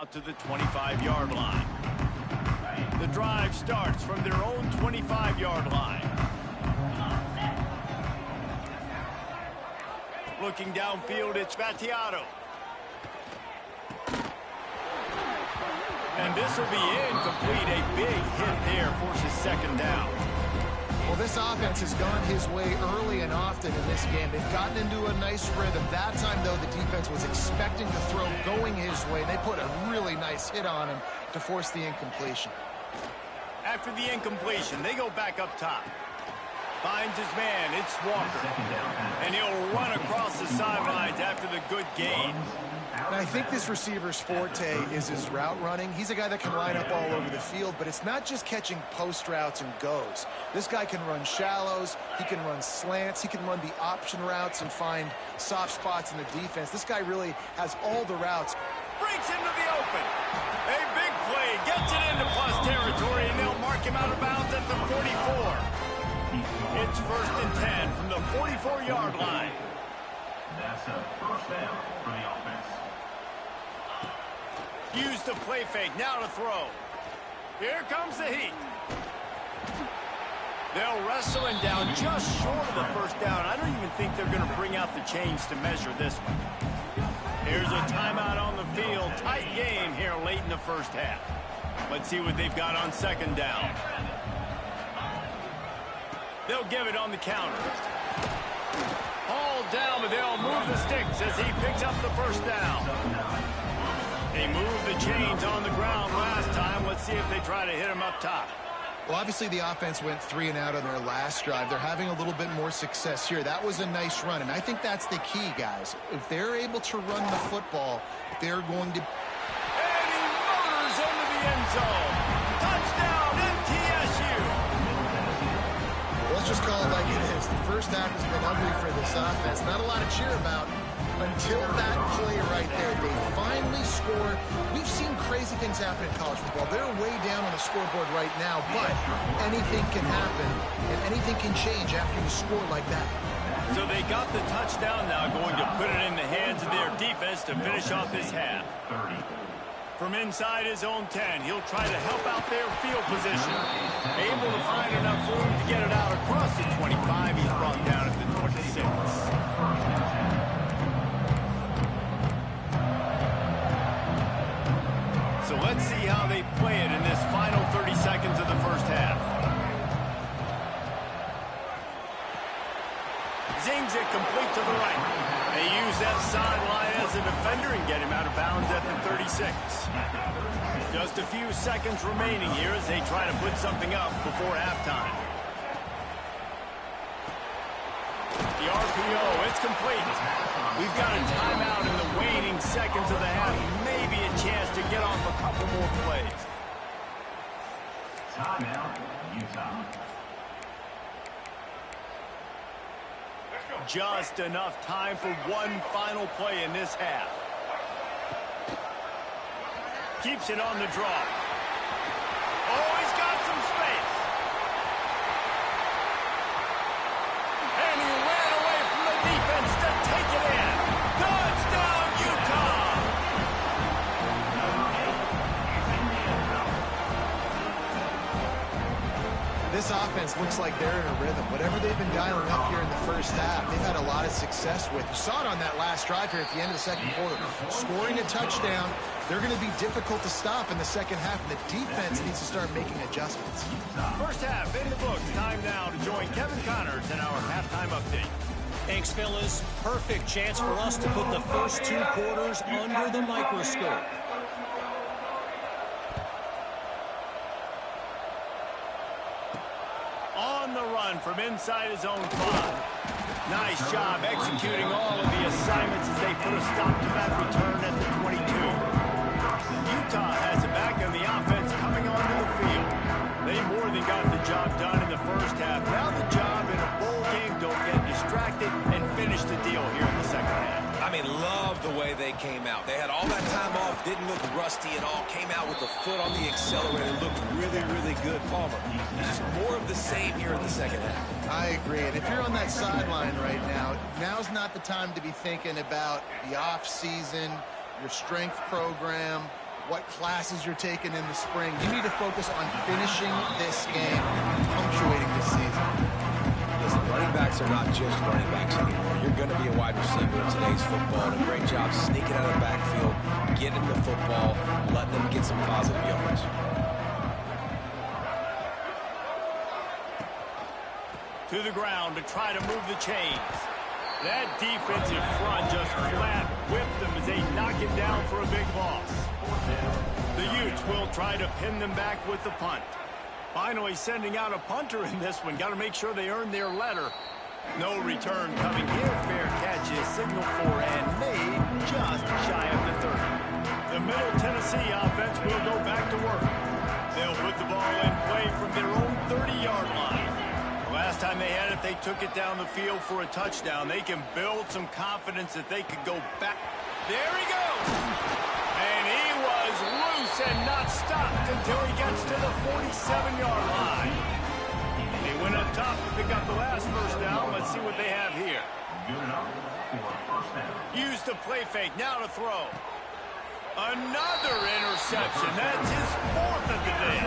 out to the 25-yard line. The drive starts from their own 25-yard line. Looking downfield, it's Battiato. And this will be incomplete. A big hit there forces second down. Well, this offense has gone his way early and often in this game. They've gotten into a nice rhythm. That time, though, the defense was expecting to throw going his way, and they put a really nice hit on him to force the incompletion. After the incompletion, they go back up top. Finds his man, it's Walker. And he'll run across the sidelines after the good gain. And I think this receiver's forte is his route running. He's a guy that can line up all over the field, but it's not just catching post routes and goes. This guy can run shallows, he can run slants, he can run the option routes and find soft spots in the defense. This guy really has all the routes. Breaks into the open. A big play, gets it into plus territory, and they'll mark him out of bounds at the 44. It's 1st and 10 from the 44-yard line. That's a first down for the offense. Use the play fake, now to throw. Here comes the heat. They'll wrestle him down just short of the first down. I don't even think they're going to bring out the chains to measure this one. Here's a timeout on the field. Tight game here late in the first half. Let's see what they've got on second down. They'll give it on the counter. Hauled down, but they'll move the sticks as he picks up the first down. They moved the chains on the ground last time. Let's see if they try to hit him up top. Well, obviously the offense went 3 and out on their last drive. They're having a little bit more success here. That was a nice run, and I think that's the key, guys. If they're able to run the football, they're going to... And he motors into the end zone. Touchdown, MTSU. Let's just call it like it is. The first half has been ugly for this offense. Not a lot to cheer about until that play right there. They finally scored. We've seen crazy things happen in college football. They're way down on the scoreboard right now, but anything can happen, and anything can change after you score like that. So they got the touchdown now, going to put it in the hands of their defense to finish off this half. From inside his own 10, he'll try to help out their field position. Able to find enough room to get it out across the 25. He's brought down at the 26. So let's see how they play it in this final 30 seconds of the first half. Zings it complete to the right. They use that sideline as a defender and get him out of bounds at the 36. Just a few seconds remaining here as they try to put something up before halftime. The RPO, it's complete. We've got a timeout in the waning seconds of the half. Maybe a chance to get off a couple more plays. Timeout, Utah. Just enough time for one final play in this half. Keeps it on the draw. Oh, he's got some space. And he ran away from the defense to take it in. Touchdown, Utah! This offense looks like they're in a rhythm. Whatever they've been dialing up here in the first half, they've had a lot of success with. You saw it on that last drive here at the end of the second quarter. Scoring a touchdown, they're going to be difficult to stop in the second half, and the defense needs to start making adjustments. First half in the books. Time now to join Kevin Connors in our halftime update. Thanks, fellas. Perfect chance for us to put the first 2 quarters under the microscope. On the run from inside his own 5. Nice job executing all of the assignments as they put a stop to that return at the 22. Utah has it back on the offense coming onto the field. They more than got the job done in the first half. Now the job in a bowl game, don't get distracted and finish the deal here in the second half. I mean, love the way they came out. They had all that time off, didn't look rusty at all, came out with the foot on the accelerator, looked really, really good. Palmer, just more of the same here in the second half. I agree, and if you're on that sideline right now, now's not the time to be thinking about the off season, your strength program, what classes you're taking in the spring. You need to focus on finishing this game, punctuating this season. Listen, running backs are not just running backs anymore. You're going to be a wide receiver in today's football. And a great job sneaking out of the backfield, getting the football, letting them get some positive yards. To the ground to try to move the chains. That defensive front just flat whipped them as they knock him down for a big loss. The Utes will try to pin them back with the punt. Finally sending out a punter in this one. Got to make sure they earn their letter. No return coming here. Fair catch is signaled for and made just shy of the 30. The Middle Tennessee offense will go back to work. They'll put the ball in play from their own 30-yard line. Last time they had it, they took it down the field for a touchdown. They can build some confidence that they could go back. There he goes. And he was loose and not stopped until he gets to the 47-yard line. They went up top to pick up the last first down. Let's see what they have here. Good enough for a first down. Use the play fake. Now to throw. Another interception. That's his fourth of the day.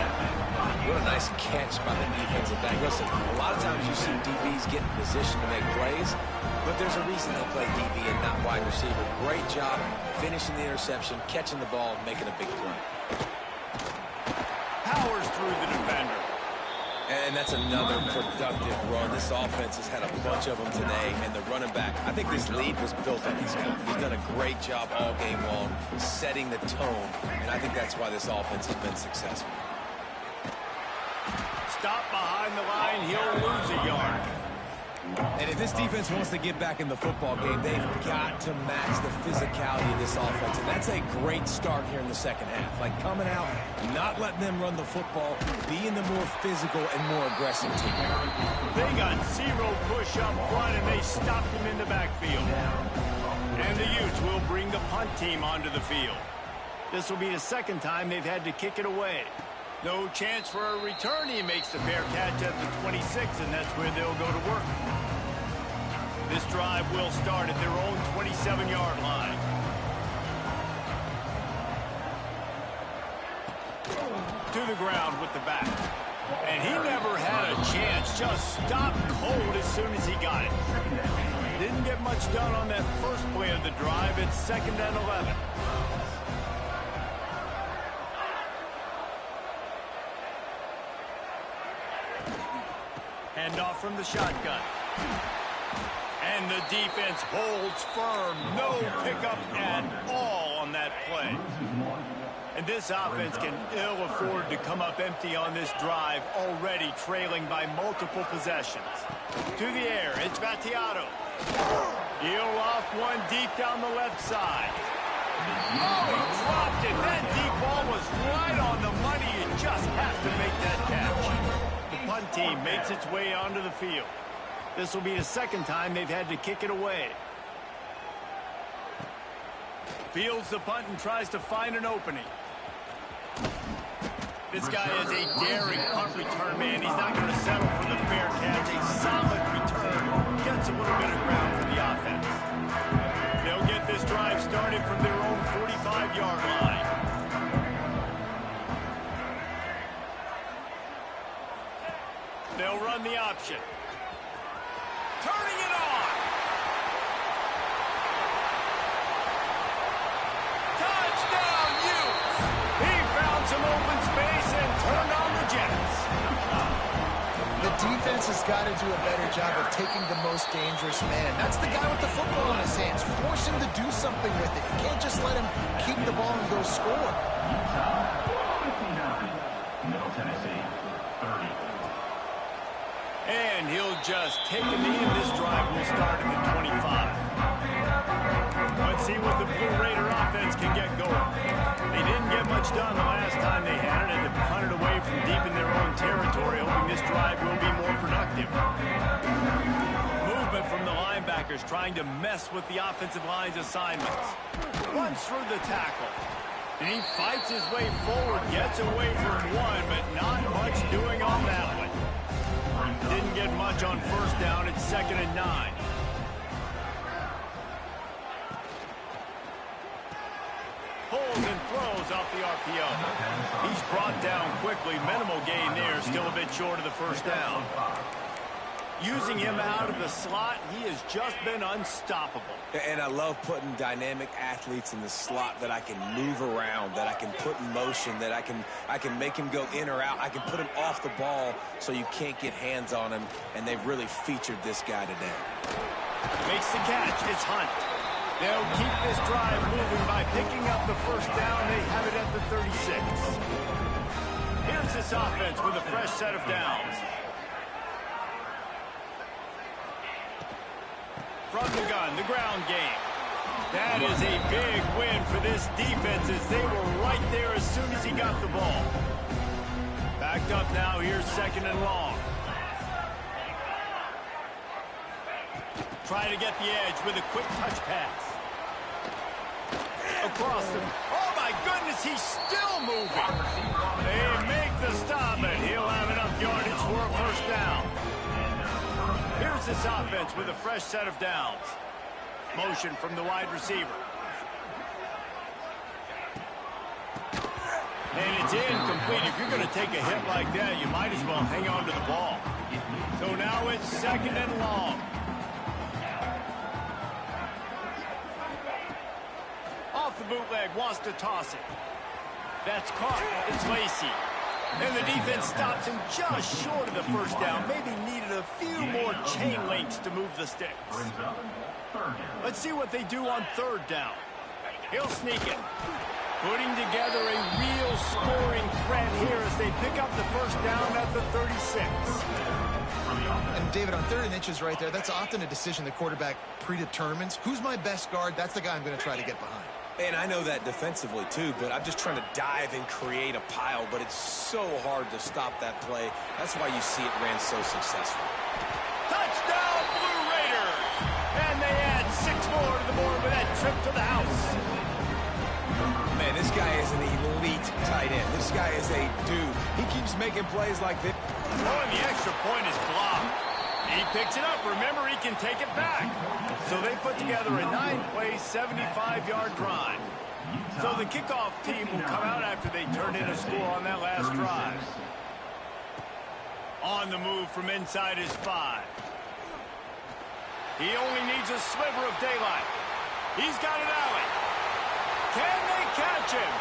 What a nice catch by the defensive back. Listen, a lot of times you see DBs get in position to make plays, but there's a reason they play DB and not wide receiver. Great job finishing the interception, catching the ball, making a big play. Powers through the defender. And that's another productive run. This offense has had a bunch of them today, and the running back, I think this lead was built on this guy. He's done a great job all game long, setting the tone, and I think that's why this offense has been successful. Stop behind the line, he'll lose a yard. And if this defense wants to get back in the football game, they've got to match the physicality of this offense. And that's a great start here in the second half. Like coming out, not letting them run the football, being the more physical and more aggressive team. They got zero push up front, and they stopped him in the backfield. And the Utes will bring the punt team onto the field. This will be the second time they've had to kick it away. No chance for a return. He makes the fair catch at the 26, and that's where they'll go to work. This drive will start at their own 27-yard line. To the ground with the back. And he never had a chance. Just stopped cold as soon as he got it. Didn't get much done on that first play of the drive. It's 2nd and 11. Handoff from the shotgun. And the defense holds firm. No pickup at all on that play. And this offense can ill afford to come up empty on this drive, already trailing by multiple possessions. To the air, it's Battiato. He'll loft one deep down the left side. Oh, he dropped it. That deep ball was right on the money. You just have to make that catch. The punt team makes its way onto the field. This will be the second time they've had to kick it away. Fields the punt and tries to find an opening. This guy is a daring punt return man. He's not going to settle for the fair catch. A solid return gets a little bit of ground for the offense. They'll get this drive started from their own 45-yard line. They'll run the option. Turning it on. Touchdown, Utes. He found some open space and turned on the Jets. The defense has got to do a better job of taking the most dangerous man. That's the guy with the football in his hands. Force him to do something with it. You can't just let him keep the ball and go score. 59, Middle Tennessee, 30. And he'll just take a knee, and this drive will start at the 25. Let's see what the Blue Raider offense can get going. They didn't get much done the last time they had it, and to punt it away from deep in their own territory, hoping this drive will be more productive. Movement from the linebackers trying to mess with the offensive line's assignments. Runs through the tackle. And he fights his way forward, gets away from one, but not much doing on that one. Didn't get much on first down. It's 2nd and 9. Pulls and throws off the RPO. He's brought down quickly. Minimal gain there. Still a bit short of the first down. Using him out of the slot, he has just been unstoppable. And I love putting dynamic athletes in the slot that I can move around, that I can put in motion, that I can make him go in or out. I can put him off the ball so you can't get hands on him, and they've really featured this guy today. Makes the catch. It's Hunt. They'll keep this drive moving by picking up the first down. They have it at the 36. Here's this offense with a fresh set of downs. From the gun, the ground game. That is a big win for this defense as they were right there as soon as he got the ball. Backed up now, here's 2nd and long. Trying to get the edge with a quick touch pass. Across the... Oh, my goodness, he's still moving. They make the stop, and he'll have enough yardage for a first down. Here's this offense with a fresh set of downs. Motion from the wide receiver. And it's incomplete. If you're going to take a hit like that, you might as well hang on to the ball. So now it's 2nd and long. Off the bootleg, wants to toss it. That's caught. It's Lacey. And the defense stops him just short of the first down. Maybe needed a few more chain links to move the sticks. Let's see what they do on 3rd down. He'll sneak it. Putting together a real scoring threat here as they pick up the first down at the 36. And David, on 3rd and inches right there, that's often a decision the quarterback predetermines. Who's my best guard? That's the guy I'm going to try to get behind. And I know that defensively, too, but I'm just trying to dive and create a pile, but it's so hard to stop that play. That's why you see it ran so successful. Touchdown, Blue Raiders! And they add 6 more to the board with that trip to the house. Man, this guy is an elite tight end. This guy is a dude. He keeps making plays like this. Oh, and the extra point is blocked. He picks it up. Remember, he can take it back. So they put together a 9-play, 75-yard drive. So the kickoff team will come out after they turn in a score on that last drive. On the move from inside his 5. He only needs a sliver of daylight. He's got an alley. Can they catch him?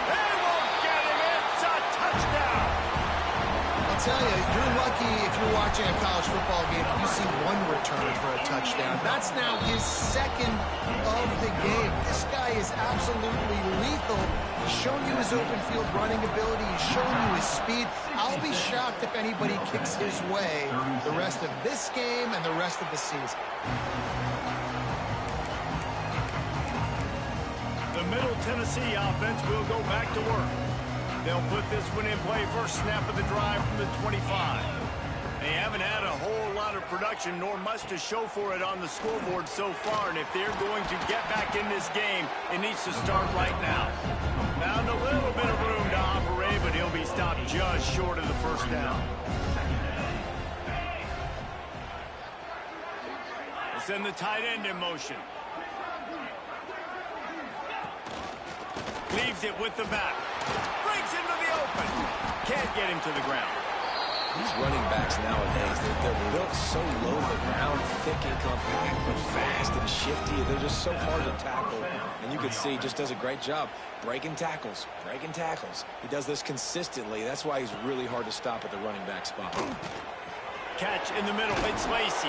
They won't get him. It's a touchdown. I'll tell you, you're lucky if you're watching a college football game and you see one return for a touchdown. That's now his 2nd of the game. This guy is absolutely lethal. He's shown you his open field running ability. He's shown you his speed. I'll be shocked if anybody kicks his way the rest of this game and the rest of the season. The Middle Tennessee offense will go back to work. They'll put this one in play first snap of the drive from the 25. They haven't had a whole lot of production nor much to show for it on the scoreboard so far, and if they're going to get back in this game, it needs to start right now. Found a little bit of room to operate, but he'll be stopped just short of the first down. They send the tight end in motion. Leaves it with the back. Breaks into the open. Can't get him to the ground. These running backs nowadays, they're built so low to the ground, thick and compact, but fast and shifty. They're just so hard to tackle. And you can see he just does a great job breaking tackles, breaking tackles. He does this consistently. That's why he's really hard to stop at the running back spot. Catch in the middle. It's Lacey.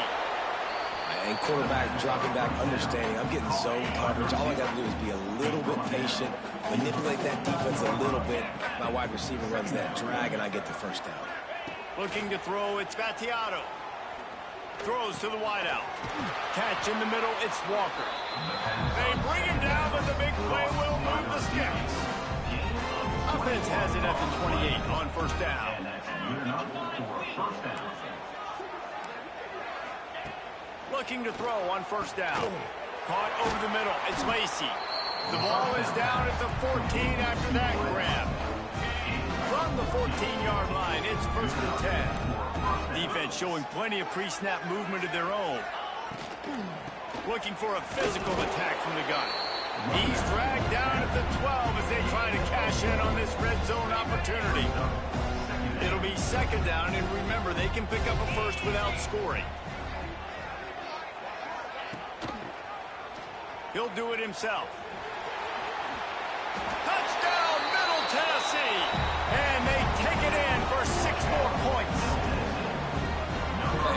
And quarterback dropping back, understanding I'm getting zone coverage. All I got to do is be a little bit patient, manipulate that defense a little bit. My wide receiver runs that drag, and I get the first down. Looking to throw, it's Battiato. Throws to the wideout. Catch in the middle, it's Walker. They bring him down, but the big play will move the sticks. Offense has it at the 28 on first down. Looking to throw on first down. Caught over the middle. It's Lacey. The ball is down at the 14 after that grab. From the 14-yard line, it's 1st and 10. Defense showing plenty of pre-snap movement of their own. Looking for a physical attack from the gun. He's dragged down at the 12 as they try to cash in on this red zone opportunity. It'll be second down, and remember, they can pick up a first without scoring. He'll do it himself. Touchdown, Middle Tennessee! And they take it in for 6 more points.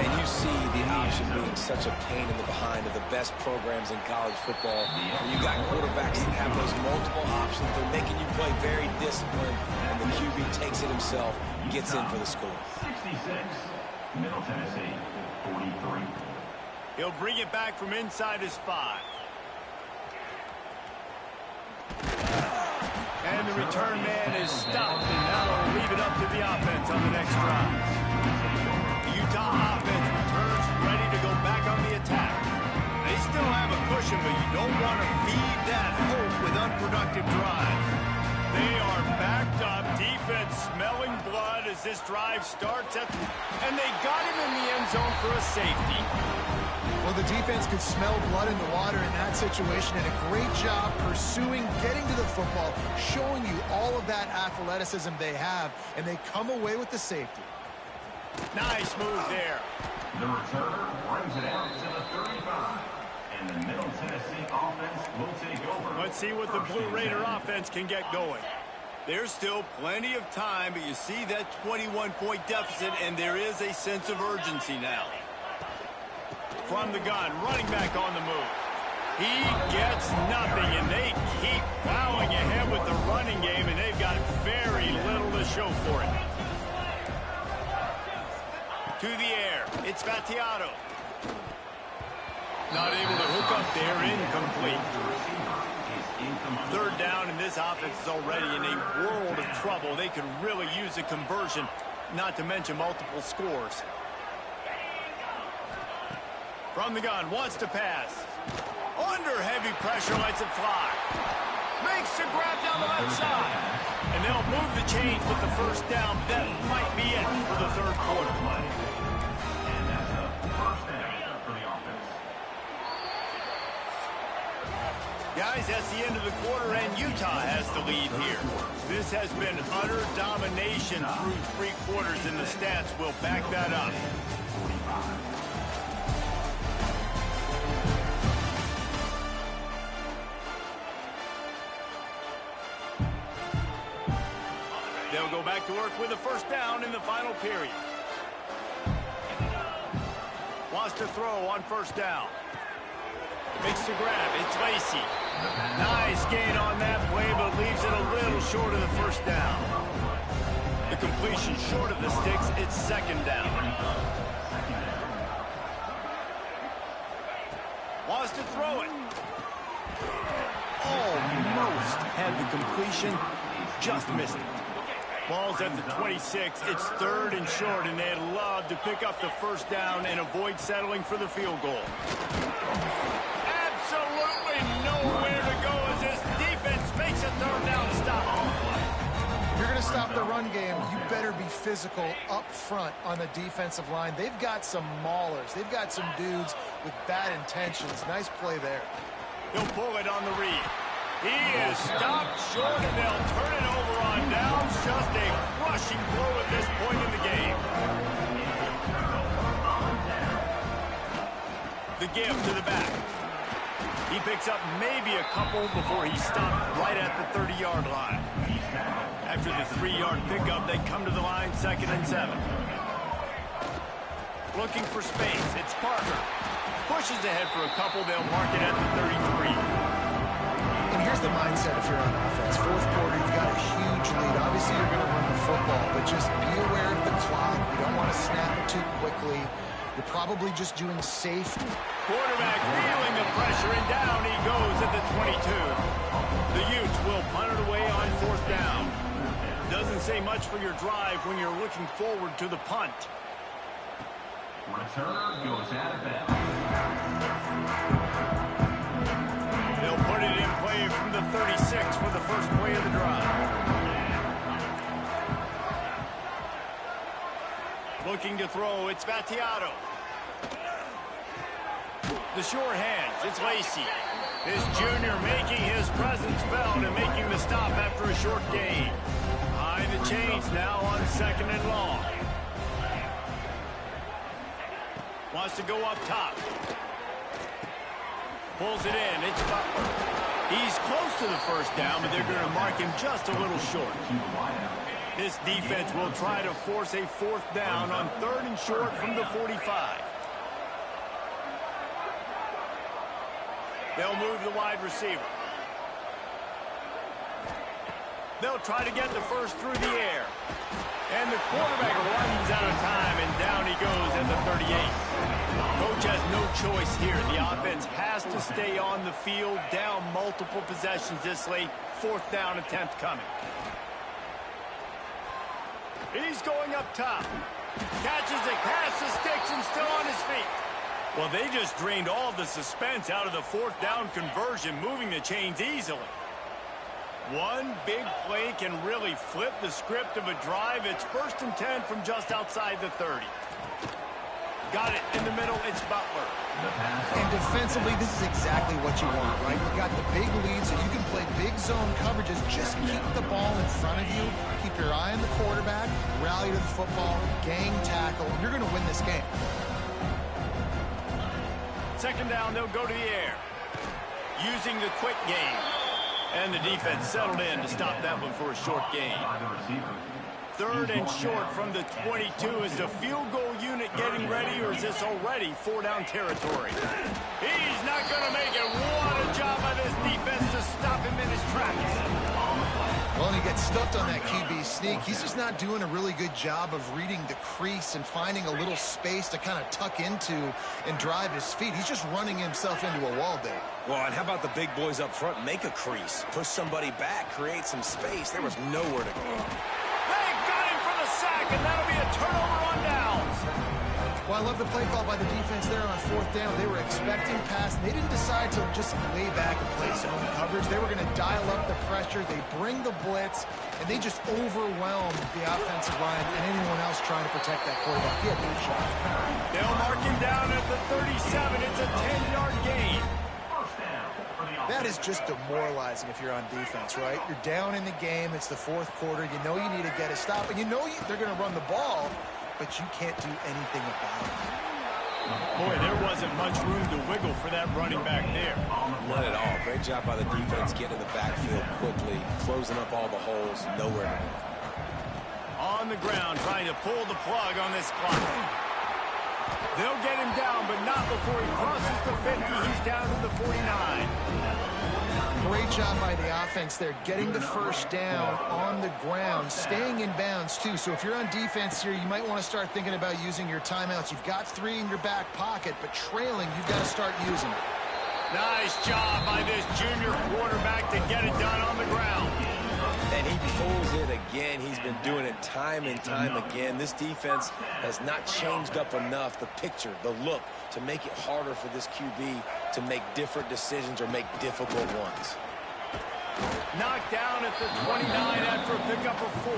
And you see the option being such a pain in the behind of the best programs in college football. When you got quarterbacks that have those multiple options, they're making you play very disciplined, and the QB takes it himself, gets in for the score. 66, Middle Tennessee, 43. He'll bring it back from inside his 5. And the return man is stopped, and now they'll leave it up to the offense on the next drive. The Utah offense returns ready to go back on the attack. They still have a cushion, but you don't want to feed that hope with unproductive drives. They are backed up, defense smelling blood as this drive starts, and they got him in the end zone for a safety. Well, the defense could smell blood in the water in that situation, and a great job pursuing, getting to the football, showing you all of that athleticism they have, and they come away with the safety. Nice move there. The returner brings it out to the 35. And the Middle Tennessee offense will take over. Let's see what the Blue Raider offense can get going. There's still plenty of time, but you see that 21-point deficit, and there is a sense of urgency now. From the gun, running back on the move. He gets nothing, and they keep plowing ahead with the running game, and they've got very little to show for it. To the air, it's Battiato. Not able to hook up there, incomplete. Third down, and this offense is already in a world of trouble. They could really use a conversion, not to mention multiple scores. From the gun, wants to pass. Under heavy pressure, lets it fly. Makes the grab down the left side. And they'll move the chains with the first down. That might be it for the third quarter. And that's a first down for the offense. Guys, that's the end of the quarter, and Utah has the lead here. This has been utter domination through 3 quarters, and the stats will back that up. They'll go back to work with a first down in the final period. Wants to throw on first down. Makes the grab. It's Lacey. Nice gain on that play, but leaves it a little short of the first down. The completion short of the sticks. It's second down. Wants to throw it. Almost had the completion. Just missed it. Ball's at the 26. It's third and short, and they'd love to pick up the first down and avoid settling for the field goal. Absolutely nowhere to go as this defense makes a third down stop. If you're going to stop the run game, you better be physical up front on the defensive line. They've got some maulers. They've got some dudes with bad intentions. Nice play there. He'll pull it on the read. He is stopped short, and they'll turn it over on downs. Just a crushing blow at this point in the game. The give to the back. He picks up maybe a couple before he stopped right at the 30-yard line. After the 3-yard pickup, they come to the line, 2nd and 7. Looking for space. It's Parker. Pushes ahead for a couple. They'll mark it at the 33. And here's the mindset if you're on offense. Fourth quarter, you've got a huge lead. Obviously, you're going to run the football, but just be aware of the clock. You don't want to snap it too quickly. You're probably just doing safe. Quarterback feeling the pressure, and down he goes at the 22. The Utes will punt it away on 4th down. Doesn't say much for your drive when you're looking forward to the punt. Returner goes out of bounds. They'll put it in play from the 36 for the first play of the drive. Looking to throw, it's Battiato. The sure hands, it's Lacey. This junior making his presence felt and making the stop after a short gain. Behind the chains now on 2nd and long. Wants to go up top. Pulls it in. It's Butler. He's close to the first down, but they're going to mark him just a little short. This defense will try to force a 4th down on 3rd and short from the 45. They'll move the wide receiver. They'll try to get the first through the air. And the quarterback runs out of time, and down he goes at the 38. Coach has no choice here. The offense has to stay on the field, down multiple possessions this late. 4th down attempt coming. He's going up top. Catches it, past the sticks, and still on his feet. Well, they just drained all the suspense out of the 4th down conversion, moving the chains easily. One big play can really flip the script of a drive. It's 1st and 10 from just outside the 30. Got it in the middle. It's Butler. And defensively, this is exactly what you want, right? You got the big lead, so you can play big zone coverages. Just keep the ball in front of you. Keep your eye on the quarterback. Rally to the football. Gang tackle. You're going to win this game. 2nd down, they'll go to the air. Using the quick game. And the defense settled in to stop that one for a short gain. 3rd and short from the 22. Is the field goal unit getting ready, or is this already 4-down territory? He's not going to make it. What a job by this defense to stop him in his tracks. Well, and he gets stuffed on that QB sneak. He's just not doing a really good job of reading the crease and finding a little space to kind of tuck into and drive his feet. He's just running himself into a wall there. Well, and how about the big boys up front? Make a crease. Push somebody back. Create some space. There was nowhere to go. They got him for the sack, and that'll be a turnover on downs. Well, I love the play call by the defense there on 4th down. They were expecting pass, and they didn't decide to just lay back and play zone coverage. They were going to dial up the pressure. They bring the blitz, and they just overwhelmed the offensive line and anyone else trying to protect that quarterback. He had no shot. They'll mark him down at the 37. It's a 10-yard gain. That is just demoralizing if you're on defense, right? You're down in the game. It's the 4th quarter. You know you need to get a stop, and you know they're going to run the ball, but you can't do anything about it. Boy, there wasn't much room to wiggle for that running back there. Not at all. Great job by the defense getting in the backfield quickly, closing up all the holes, nowhere to go. On the ground, trying to pull the plug on this clock. They'll get him down, but not before he crosses the 50. He's down to the 49. Great job by the offense there, getting the first down on the ground, staying in bounds, too. So if you're on defense here, you might want to start thinking about using your timeouts. You've got 3 in your back pocket, but trailing, you've got to start using it. Nice job by this junior quarterback to get it done on the ground. And he pulls it again. He's been doing it time and time again. This defense has not changed up enough the picture, the look, to make it harder for this QB to make different decisions or make difficult ones. Knocked down at the 29 after a pickup of 4.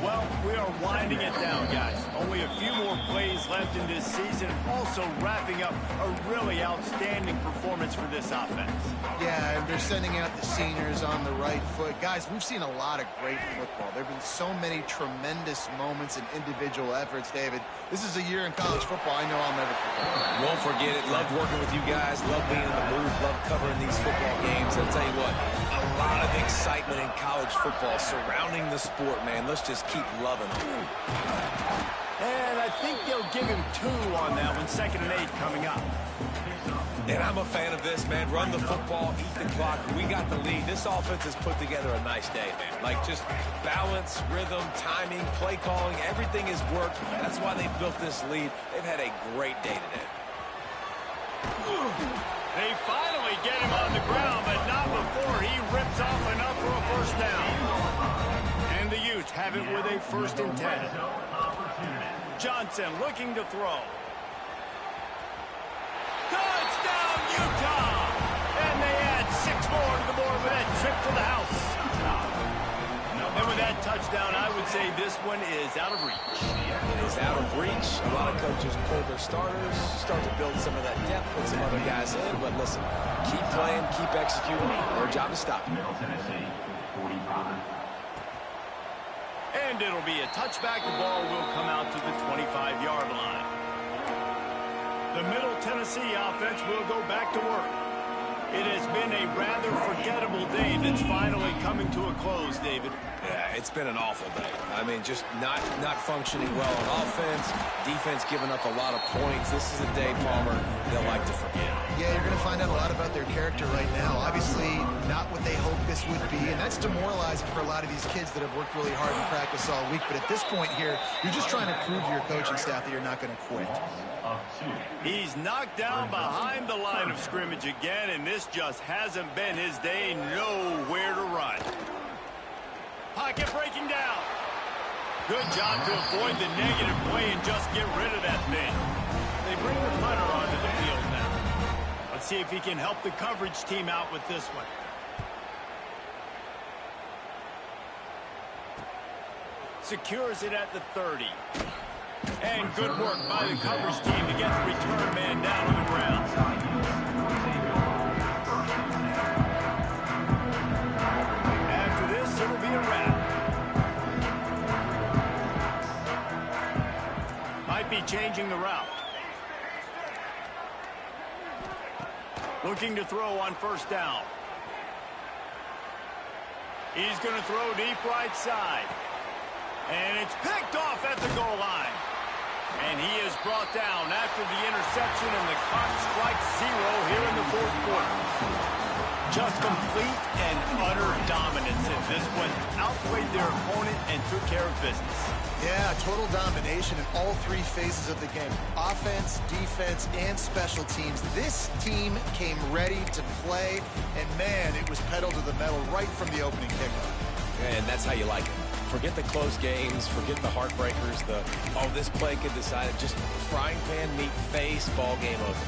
Well, we are winding it down, guys. Only a few more plays left in this season. Also wrapping up a really outstanding performance for this offense. Yeah, and they're sending out the seniors on the right foot. Guys, we've seen a lot of great football. There have been so many tremendous moments and individual efforts, David. This is a year in college football I know I'll never forget. Won't forget it. Loved working with you guys. Loved being in the booth. Loved covering these football games. I'll tell you what, a lot of excitement in college football surrounding the sport, man. Let's just keep loving it. And I think they'll give him 2 on that one. 2nd and 8 coming up. And I'm a fan of this, man. Run the football, eat the clock. We got the lead. This offense has put together a nice day, man. Like, just balance, rhythm, timing, play calling, everything has worked. That's why they built this lead. They've had a great day today. They finally get him on the ground, but not before he rips off enough for a first down. And the Utes have it with a 1st and 10. Johnson looking to throw. Touchdown, Utah! And they add 6 more to the board with that trip to the house. And with that that touchdown, I would say this one is out of reach. It is out of reach. A lot of coaches pull their starters, start to build some of that depth, put some other guys in. But listen, keep playing, keep executing. Their job is stopping. Middle Tennessee, 45. And it'll be a touchback. The ball will come out to the 25-yard line. The Middle Tennessee offense will go back to work. It has been a rather forgettable day that's finally coming to a close, David. Yeah, it's been an awful day. I mean, just not functioning well on offense. Defense giving up a lot of points. This is a day, Palmer, they'll like to forget. Yeah, you're going to find out a lot about their character right now. Obviously, not what they hoped this would be, and that's demoralizing for a lot of these kids that have worked really hard in practice all week. But at this point here, you're just trying to prove to your coaching staff that you're not going to quit. He's knocked down behind the line of scrimmage again, and this just hasn't been his day. Nowhere to run. Pocket breaking down. Good job to avoid the negative play and just get rid of that thing. They bring the punter onto the field now. Let's see if he can help the coverage team out with this one. Secures it at the 30. And good work by the coverage team to get the return man down on the ground. After this, it'll be a wrap. Might be changing the route. Looking to throw on first down. He's going to throw deep right side. And it's picked off at the goal line. And he is brought down after the interception, and the clock strikes 0 here in the fourth quarter. Just complete and utter dominance in this one. Outplayed their opponent and took care of business. Yeah, total domination in all three phases of the game. Offense, defense, and special teams. This team came ready to play, and man, it was pedal to the metal right from the opening kickoff. And that's how you like it. Forget the close games, forget the heartbreakers, this play could decide it. Just frying pan meet face, ball game over.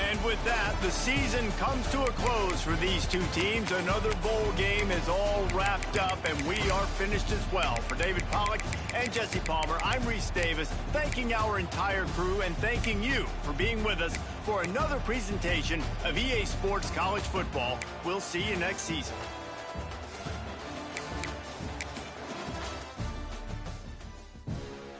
And with that, the season comes to a close for these two teams. Another bowl game is all wrapped up, and we are finished as well. For David Pollack and Jesse Palmer, I'm Reese Davis, thanking our entire crew and thanking you for being with us for another presentation of EA Sports College Football. We'll see you next season.